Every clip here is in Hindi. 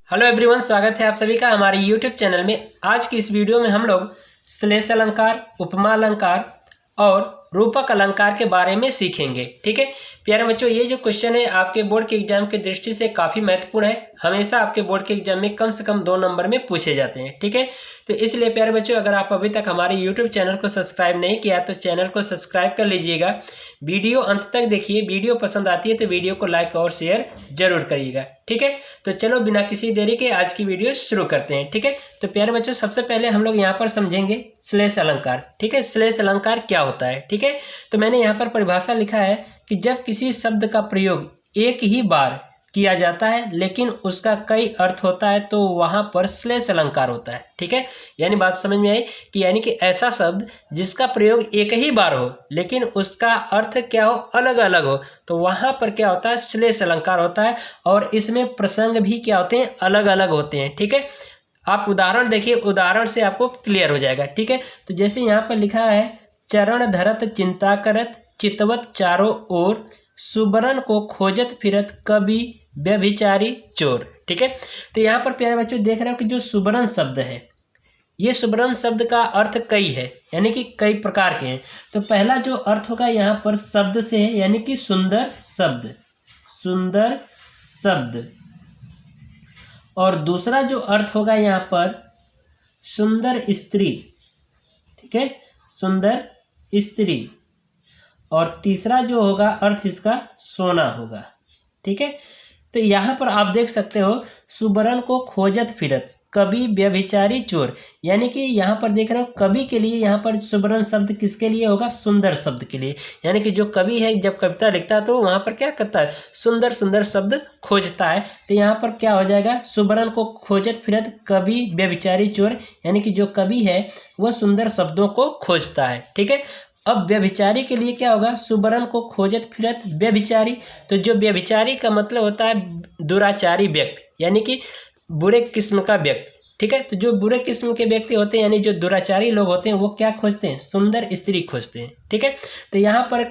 हेलो एवरीवन, स्वागत है आप सभी का हमारे यूट्यूब चैनल में। आज की इस वीडियो में हम लोग श्लेष अलंकार, उपमा अलंकार और रूपक अलंकार के बारे में सीखेंगे। ठीक है प्यारे बच्चों, ये जो क्वेश्चन है आपके बोर्ड के एग्जाम की दृष्टि से काफ़ी महत्वपूर्ण है। हमेशा आपके बोर्ड के एग्जाम में कम से कम 2 नंबर में पूछे जाते हैं। ठीक है, तो इसलिए प्यारे बच्चों, अगर आप अभी तक हमारे यूट्यूब चैनल को सब्सक्राइब नहीं किया तो चैनल को सब्सक्राइब कर लीजिएगा। वीडियो अंत तक देखिए, वीडियो पसंद आती है तो वीडियो को लाइक और शेयर जरूर करिएगा। ठीक है, तो चलो बिना किसी देरी के आज की वीडियो शुरू करते हैं। ठीक है, तो प्यारे बच्चों, सबसे पहले हम लोग यहाँ पर समझेंगे श्लेष अलंकार। ठीक है, श्लेष अलंकार क्या होता है। ठीक है, तो मैंने यहाँ पर परिभाषा लिखा है कि जब किसी शब्द का प्रयोग एक ही बार किया जाता है लेकिन उसका कई अर्थ होता है तो वहां पर श्लेष अलंकार होता है। ठीक है, यानी बात समझ में आई कि यानी कि ऐसा शब्द जिसका प्रयोग एक ही बार हो लेकिन उसका अर्थ क्या हो, अलग अलग हो, तो वहां पर क्या होता है, श्लेष अलंकार होता है। और इसमें प्रसंग भी क्या होते हैं, अलग अलग होते हैं। ठीक है, आप उदाहरण देखिए, उदाहरण से आपको क्लियर हो जाएगा। ठीक है, तो जैसे यहाँ पर लिखा है, चरण धरत चिंता करत चितवत चारों ओर, सुबरन को खोजत फिरत कवि व्यभिचारी चोर। ठीक है, तो यहाँ पर प्यारे बच्चों देख रहे हो कि जो सुबरन शब्द है, ये सुबरन शब्द का अर्थ कई है, यानी कि कई प्रकार के हैं। तो पहला जो अर्थ होगा यहाँ पर शब्द से है, यानी कि सुंदर शब्द, सुंदर शब्द। और दूसरा जो अर्थ होगा यहाँ पर सुंदर स्त्री। ठीक है, सुंदर स्त्री। और तीसरा जो होगा अर्थ इसका सोना होगा। ठीक है, तो यहाँ पर आप देख सकते हो, सुबरन को खोजत फिरत कवि व्यभिचारी चोर, यानी कि यहाँ पर देख रहे हो कवि के लिए यहाँ पर सुबरन शब्द किसके लिए होगा, सुंदर शब्द के लिए। यानी कि जो कवि है जब कविता लिखता है तो वहाँ पर क्या करता है, सुंदर सुंदर शब्द खोजता है। तो यहाँ पर क्या हो जाएगा, सुबरन को खोजत फिरत कवि व्यभिचारी चोर, यानी कि जो कवि है वह सुंदर शब्दों को खोजता है। ठीक है, अब व्यभिचारी के लिए क्या होगा, सुबरन को खोजत फिरत व्यभिचारी। तो जो व्यभिचारी का मतलब होता है दुराचारी व्यक्ति, यानी कि बुरे किस्म का व्यक्ति। ठीक है, तो जो बुरे किस्म के व्यक्ति होते हैं यानी जो दुराचारी लोग होते हैं वो क्या खोजते हैं, सुंदर स्त्री खोजते हैं। ठीक है, तो यहाँ पर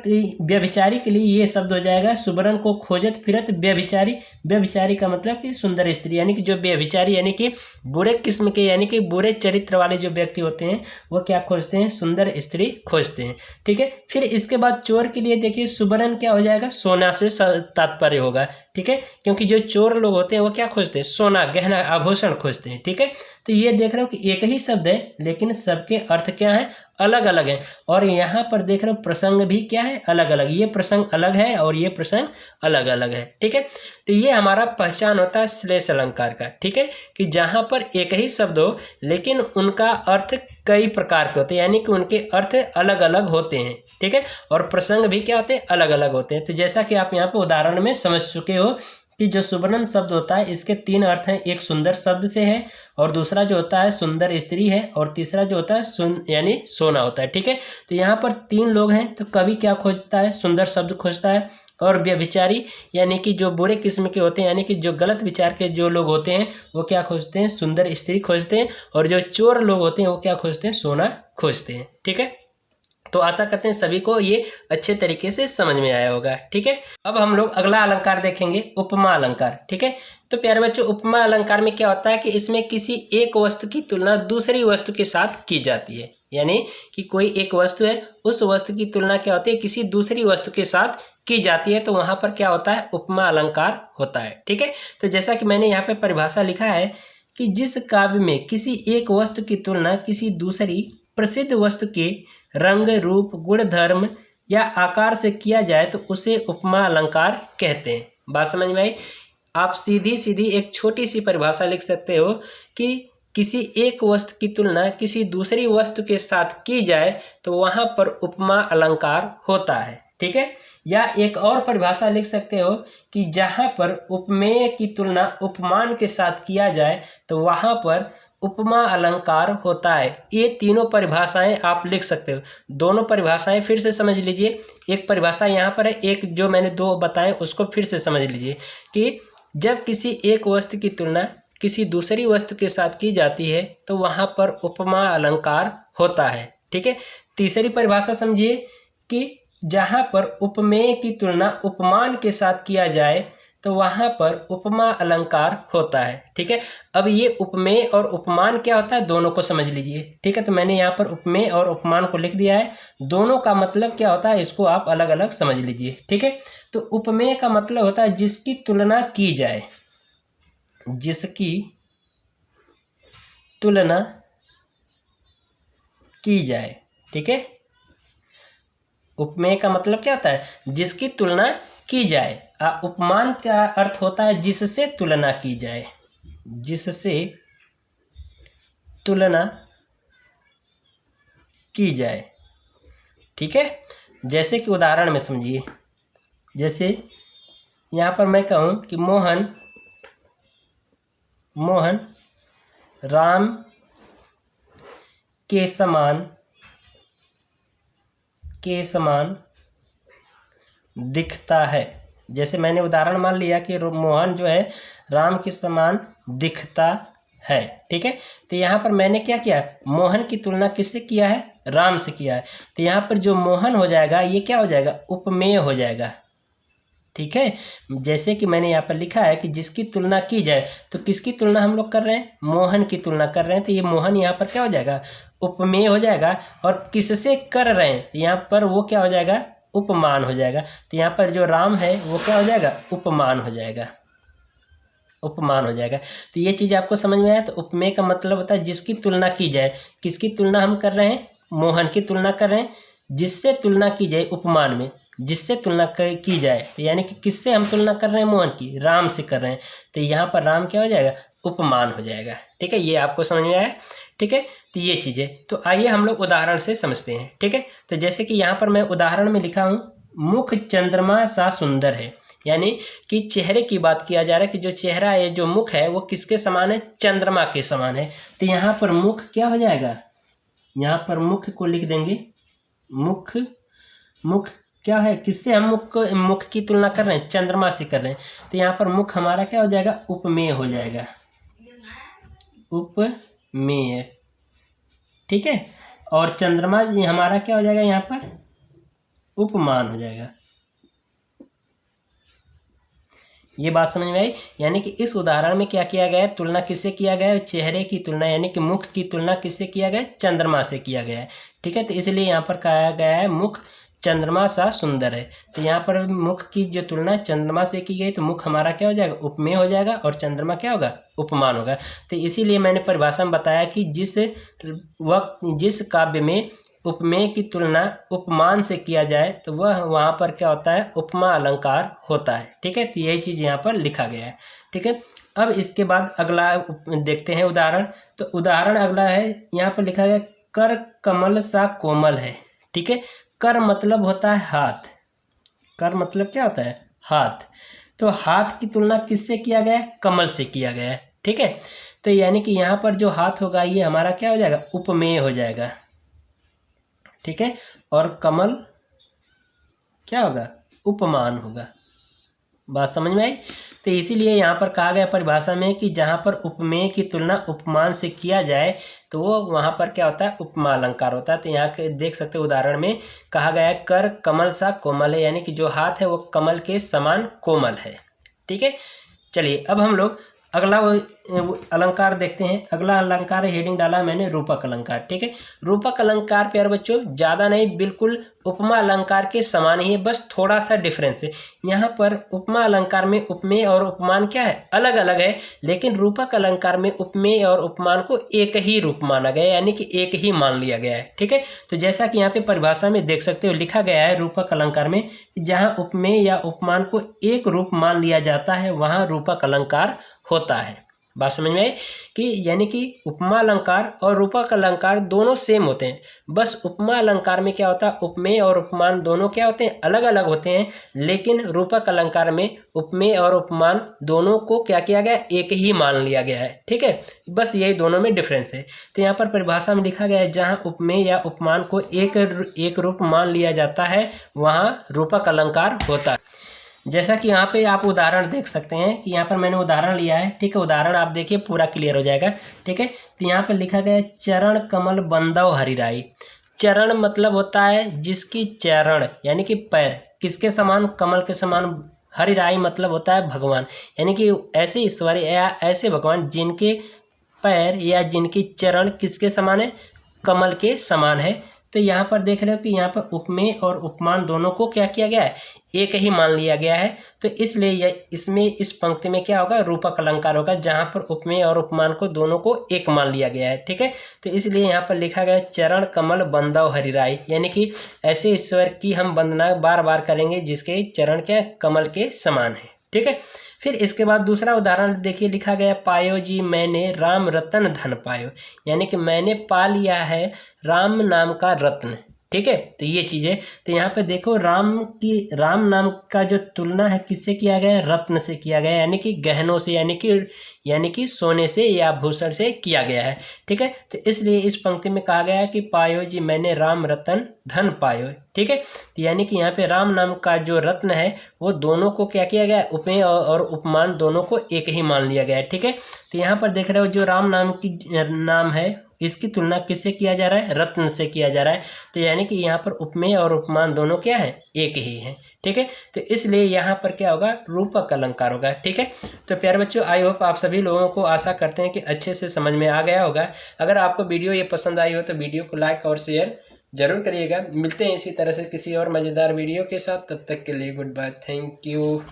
व्यभिचारी के लिए ये शब्द हो जाएगा, सुबरन को खोजत फिरत व्यभिचारी। व्यभिचारी का मतलब कि सुंदर स्त्री, यानी कि जो व्यभिचारी यानी कि बुरे किस्म के, यानी कि बुरे चरित्र वाले जो व्यक्ति होते हैं वो क्या खोजते हैं, सुंदर स्त्री खोजते हैं। ठीक है, फिर इसके बाद चोर के लिए देखिए, सुबरन क्या हो जाएगा, सोना से तात्पर्य होगा। ठीक है, क्योंकि जो चोर लोग होते हैं वो क्या खोजते हैं, सोना गहना आभूषण खोजते हैं। ठीक है, तो ये देख रहे हो कि एक ही शब्द है लेकिन सबके अर्थ क्या है, अलग अलग है। और यहाँ पर देख रहे हो प्रसंग भी क्या है, अलग अलग। ये प्रसंग अलग है और ये प्रसंग अलग अलग है। ठीक है, तो ये हमारा पहचान होता है श्लेष अलंकार का। ठीक है, कि जहाँ पर एक ही शब्द हो लेकिन उनका अर्थ कई प्रकार के होते हैं, यानी कि उनके अर्थ अलग अलग होते हैं। ठीक है, और प्रसंग भी क्या होते हैं, अलग अलग होते हैं। तो जैसा कि आप यहाँ पे उदाहरण में समझ चुके हो कि जो सुबरन शब्द होता है इसके 3 अर्थ हैं, एक सुंदर शब्द से है, और दूसरा जो होता है सुंदर स्त्री है, और तीसरा जो होता है यानी सोना होता है। ठीक है, तो यहाँ पर 3 लोग हैं, तो कवि क्या खोजता है, सुंदर शब्द खोजता है। और व्यभिचारी यानी कि जो बुरे किस्म के होते हैं, यानी कि जो गलत विचार के जो लोग होते हैं वो क्या खोजते हैं, सुंदर स्त्री खोजते हैं। और जो चोर लोग होते हैं वो क्या खोजते हैं, सोना खोजते हैं। ठीक है, तो आशा करते हैं सभी को ये अच्छे तरीके से समझ में आया होगा। ठीक है, अब हम लोग अगला अलंकार देखेंगे, उपमा अलंकार। ठीक है, तो प्यारे बच्चों, उपमा अलंकार में क्या होता है कि इसमें किसी एक वस्तु की तुलना दूसरी वस्तु के साथ की जाती है। यानी कि कोई एक वस्तु है, उस वस्तु की तुलना क्या होती है, किसी दूसरी वस्तु के साथ की जाती है, तो वहां पर क्या होता है, उपमा अलंकार होता है। ठीक है, तो जैसा कि मैंने यहाँ पे परिभाषा लिखा है कि जिस काव्य में किसी एक वस्तु की तुलना किसी दूसरी प्रसिद्ध वस्तु के रंग रूप गुण धर्म या आकार से किया जाए तो उसे उपमा अलंकार कहते हैं। बात समझ में आई। आप सीधी सीधी एक छोटी सी परिभाषा लिख सकते हो कि किसी एक वस्तु की तुलना किसी दूसरी वस्तु के साथ की जाए तो वहां पर उपमा अलंकार होता है। ठीक है, या एक और परिभाषा लिख सकते हो कि जहां पर उपमेय की तुलना उपमान के साथ किया जाए तो वहां पर उपमा अलंकार होता है। ये तीनों परिभाषाएं आप लिख सकते हो। दोनों परिभाषाएं फिर से समझ लीजिए, एक परिभाषा यहाँ पर है, एक जो मैंने 2 बताए उसको फिर से समझ लीजिए कि जब किसी एक वस्तु की तुलना किसी दूसरी वस्तु के साथ की जाती है तो वहां पर उपमा अलंकार होता है। ठीक है, तीसरी परिभाषा समझिए कि जहां पर उपमेय की तुलना उपमान के साथ किया जाए तो वहाँ पर उपमा अलंकार होता है। ठीक है, अब ये उपमेय और उपमान क्या होता है दोनों को समझ लीजिए। ठीक है, तो मैंने यहाँ पर उपमेय और उपमान को लिख दिया है, दोनों का मतलब क्या होता है इसको आप अलग अलग समझ लीजिए। ठीक है, तो उपमेय का मतलब होता है जिसकी तुलना की जाए, जिसकी तुलना की जाए। ठीक है, उपमेय का मतलब क्या होता है जिसकी तुलना की जाए। उपमान का अर्थ होता है जिससे तुलना की जाए, जिससे तुलना की जाए। ठीक है, जैसे कि उदाहरण में समझिए, जैसे यहाँ पर मैं कहूँ कि मोहन राम के समान दिखता है। जैसे मैंने उदाहरण मान लिया कि मोहन जो है राम के समान दिखता है। ठीक है, तो यहाँ पर मैंने क्या किया, मोहन की तुलना किससे किया है, राम से किया है। तो यहाँ पर जो मोहन हो जाएगा ये क्या हो जाएगा, उपमेय हो जाएगा। ठीक है, जैसे कि मैंने यहाँ पर लिखा है कि जिसकी तुलना की जाए, तो किसकी तुलना हम लोग कर रहे हैं, मोहन की तुलना कर रहे हैं। तो ये मोहन यहाँ पर क्या हो जाएगा, उपमेय हो जाएगा। और किससे कर रहे हैं, तो यहाँ पर वो क्या हो जाएगा, उपमान हो जाएगा। तो यहाँ पर जो राम है वो क्या हो जाएगा, उपमान हो जाएगा, उपमान हो जाएगा। तो ये चीज़ आपको समझ में आया। तो उपमेय का मतलब होता है जिसकी तुलना की जाए, किसकी तुलना हम कर रहे हैं, मोहन की तुलना कर रहे हैं, जिससे तुलना की जाए उपमान में, जिससे तुलना की जाए, तो यानी कि किससे हम तुलना कर रहे हैं, मोहन की, राम से कर रहे हैं। तो यहाँ पर राम क्या हो जाएगा, उपमान हो जाएगा। ठीक है, ये आपको समझ में आया। ठीक है, तो ये चीज़ें, तो आइए हम लोग उदाहरण से समझते हैं। ठीक है, तो जैसे कि यहाँ पर मैं उदाहरण में लिखा हूँ, मुख चंद्रमा सा सुंदर है, यानी कि चेहरे की बात किया जा रहा है कि जो चेहरा है, जो मुख है वो किसके समान है, चंद्रमा के समान है। तो यहाँ पर मुख क्या हो जाएगा, यहाँ पर मुख को लिख देंगे, मुख क्या है, किससे हम मुख की तुलना कर रहे हैं, चंद्रमा से कर रहे हैं। तो यहाँ पर मुख हमारा क्या हो जाएगा, उपमेय हो जाएगा, उपमेय। ठीक है, और चंद्रमा हमारा क्या हो जाएगा, यहाँ पर उपमान हो जाएगा। ये बात समझ में आई। यानी कि इस उदाहरण में क्या किया गया है, तुलना किससे किया गया है, चेहरे की तुलना, यानी कि मुख की तुलना किससे किया गया है, चंद्रमा से किया गया है। ठीक है, तो इसलिए यहाँ पर कहा गया है मुख चंद्रमा सा सुंदर है। तो यहाँ पर मुख की जो तुलना चंद्रमा से की गई, तो मुख हमारा क्या हो जाएगा, उपमेय हो जाएगा, और चंद्रमा क्या होगा, उपमान होगा। तो इसीलिए मैंने परिभाषा में बताया कि जिस काव्य में उपमेय की तुलना उपमान से किया जाए, तो वह वहाँ पर क्या होता है, उपमा अलंकार होता है। ठीक है, तो यही चीज़ यहाँ पर लिखा गया है। ठीक है, अब इसके बाद अगला देखते हैं उदाहरण। तो उदाहरण अगला है, यहाँ पर लिखा गया, कर कमल सा कोमल है। ठीक है, कर मतलब होता है हाथ, कर मतलब क्या होता है, हाथ। तो हाथ की तुलना किससे किया गया है, कमल से किया गया है। ठीक है, तो यानी कि यहाँ पर जो हाथ होगा ये हमारा क्या हो जाएगा, उपमेय हो जाएगा। ठीक है, और कमल क्या होगा, उपमान होगा। बात समझ में आई। तो इसीलिए यहाँ पर कहा गया परिभाषा में कि जहाँ पर उपमेय की तुलना उपमान से किया जाए, तो वो वहाँ पर क्या होता है, उपमा अलंकार होता है। तो यहाँ के देख सकते हो उदाहरण में कहा गया है, कर कमल सा कोमल है, यानी कि जो हाथ है वो कमल के समान कोमल है। ठीक है, चलिए अब हम लोग अगला अलंकार देखते हैं। अगला अलंकार हेडिंग डाला मैंने रूपक अलंकार। ठीक है, रूपक अलंकार प्यारे बच्चों ज़्यादा नहीं, बिल्कुल उपमा अलंकार के समान ही है, बस थोड़ा सा डिफरेंस है। यहाँ पर उपमा अलंकार में उपमेय और उपमान क्या है, अलग अलग है, लेकिन रूपक अलंकार में उपमेय और उपमान को एक ही रूप माना गया, यानी कि एक ही मान लिया गया है। ठीक है, तो जैसा कि यहाँ पे परिभाषा में देख सकते हो लिखा गया है, रूपक अलंकार में जहाँ उपमेय या उपमान को एक रूप मान लिया जाता है वहाँ रूपक अलंकार होता है। बात समझ में आई कि यानी कि उपमा अलंकार और रूपक अलंकार दोनों सेम होते हैं, बस उपमा अलंकार में क्या होता है, उपमेय और उपमान दोनों क्या होते हैं, अलग अलग होते हैं, लेकिन रूपक अलंकार में उपमेय और उपमान दोनों को क्या किया गया, एक ही मान लिया गया है। ठीक है, बस यही दोनों में डिफरेंस है। तो यहाँ पर परिभाषा में लिखा गया है, जहाँ उपमेय या उपमान को एक रूप मान लिया जाता है वहाँ रूपक अलंकार होता है। जैसा कि यहाँ पे आप उदाहरण देख सकते हैं कि यहाँ पर मैंने उदाहरण लिया है। ठीक है, उदाहरण आप देखिए पूरा क्लियर हो जाएगा। ठीक है, तो यहाँ पर लिखा गया है, चरण कमल बंदव हरिराई। चरण मतलब होता है जिसकी चरण यानी कि पैर किसके समान, कमल के समान हरिराई मतलब होता है भगवान, यानी कि ऐसे ईश्वर या ऐसे भगवान जिनके पैर या जिनकी चरण किसके समान है, कमल के समान है। तो यहाँ पर देख रहे हो कि यहाँ पर उपमेय और उपमान दोनों को क्या किया गया है, एक ही मान लिया गया है। तो इसलिए यह इसमें इस पंक्ति में क्या होगा, रूपक अलंकार होगा, जहाँ पर उपमेय और उपमान को दोनों को एक मान लिया गया है। ठीक है, तो इसलिए यहाँ पर लिखा गया चरण कमल बंदव हरिराई, यानी कि ऐसे ईश्वर की हम वंदना बार बार करेंगे जिसके चरण क्या कमल के समान है। ठीक है, फिर इसके बाद दूसरा उदाहरण देखिए, लिखा गया पायो जी मैंने राम रतन धन पायो, यानी कि मैंने पा लिया है राम नाम का रत्न। ठीक है, तो ये चीज़ है। तो यहाँ पे देखो राम नाम का जो तुलना है किससे किया गया है, रत्न से किया गया है, यानी कि गहनों से, यानी कि सोने से या आभूषण से किया गया है। ठीक है, तो इसलिए इस पंक्ति में कहा गया है कि पायो जी मैंने राम रतन धन पायो। ठीक है, तो यानी कि यहाँ पे राम नाम का जो रत्न है वो दोनों को क्या किया गया है, उपमेय और उपमान दोनों को एक ही मान लिया गया है। ठीक है, तो यहाँ पर देख रहे हो जो राम नाम है इसकी तुलना किससे किया जा रहा है, रत्न से किया जा रहा है। तो यानी कि यहाँ पर उपमेय और उपमान दोनों क्या है, एक ही है। ठीक है, तो इसलिए यहाँ पर क्या होगा, रूपक अलंकार होगा। ठीक है, तो प्यारे बच्चों, आई होप आप सभी लोगों को आशा करते हैं कि अच्छे से समझ में आ गया होगा। अगर आपको वीडियो ये पसंद आई हो तो वीडियो को लाइक और शेयर जरूर करिएगा। मिलते हैं इसी तरह से किसी और मज़ेदार वीडियो के साथ, तब तक के लिए गुड बाय, थैंक यू।